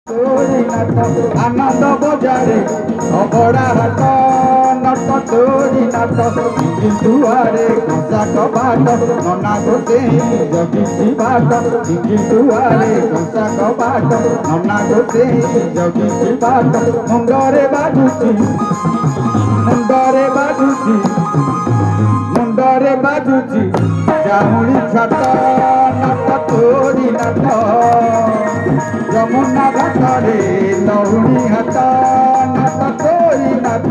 तोरी नाट आनंद बजारे अबड़ा हाट नट तोरी नाट दुआरे घसा कबाट नना गोसे जगिसी बाट दुआरे घसा कबाट नना गोसे जगिसी बाट मुंडरे बाजुची जामुड़ी छाट नट तोरी नाट यमुना घाटरे लहुणी हाट नट तोरी नाट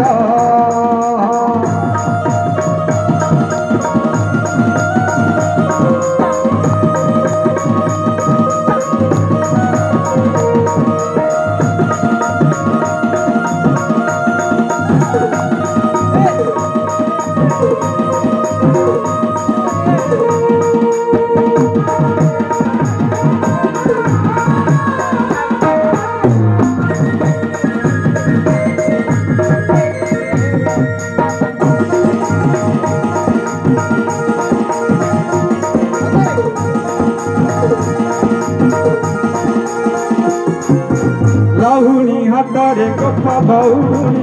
लहुणी हाटरे गोप बहुड़ी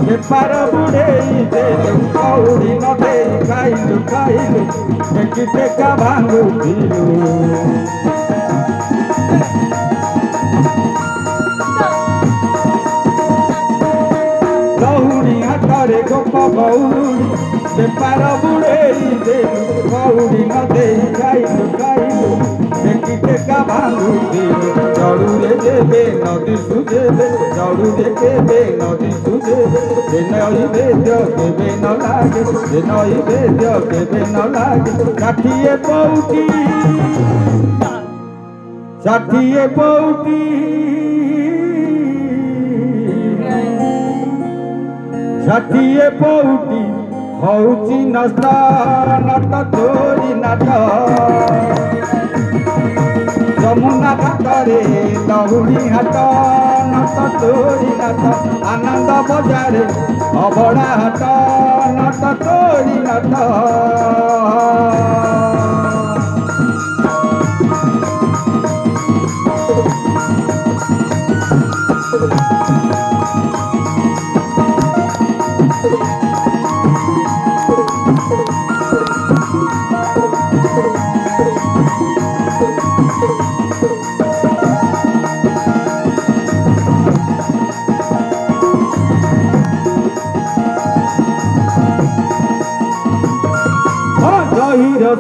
बेपार बुड़ेई देलु कौड़ी न देई खाइलु खाइलु टेकी टेका भांगुथिलु लहुणी हाटरे गोप बहुड़ी बेपार बुड़ेई देलु कौड़ी न देई खाइलु खाइलु टेकी टेका भांगुथिलु जड़ुरे देवे नदी सुझेबे जड़ुरे देवे नदी सुझेबे नई वेद्य केबे न लागे नई वेद्य केबे न लागे षाठिए पौटी हौची नष्ट नट तोरी नाट यमुना घाटरे लहुणी हाट नट तोरी नाट आनंद बजारे अबड़ा हाट नट तोरी नाट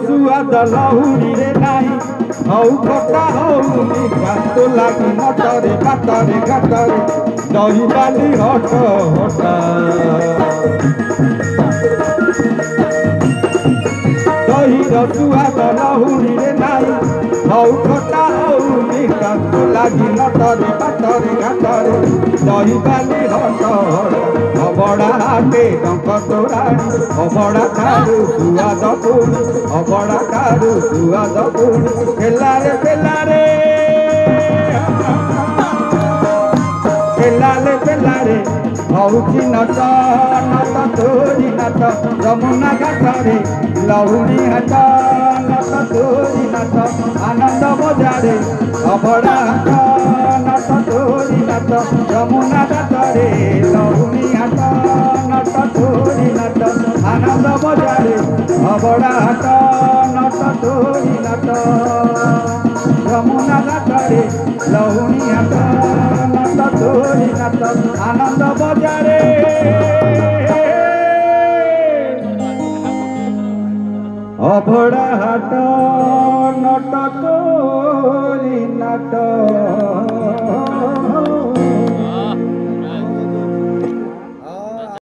सुआद लहुणी रे नाही हौ खटा हौ मिठा तो लागी मटरे घाटरे घाटरे दही बाली हट हटा दही सुआद लहुणी रे नाही हौ खटा हौ मिठा तो लागी मटरे घाटरे दही बाली हट हटा अबड़ा हाटे टंक तोराणी अबड़ा खारू सुआद पुणी अबड़ा खारू सुआद पुणी पेलारे हौची नट नट तोरी नाट यमुना घाटरे लहुणी हाट नट तोरी नाट आनंद बजारे अबड़ा हाट नट तोरी नाट यमुना घाटरे लहुणी हाट नट तोरी नाट आनंद बजारे अबड़ा हाट नट तोरी नाट यमुना घाटरे लहुणी हाट नट तोरी नाट आनंद बजारे अबड़ा हाट नट तोरी नाट।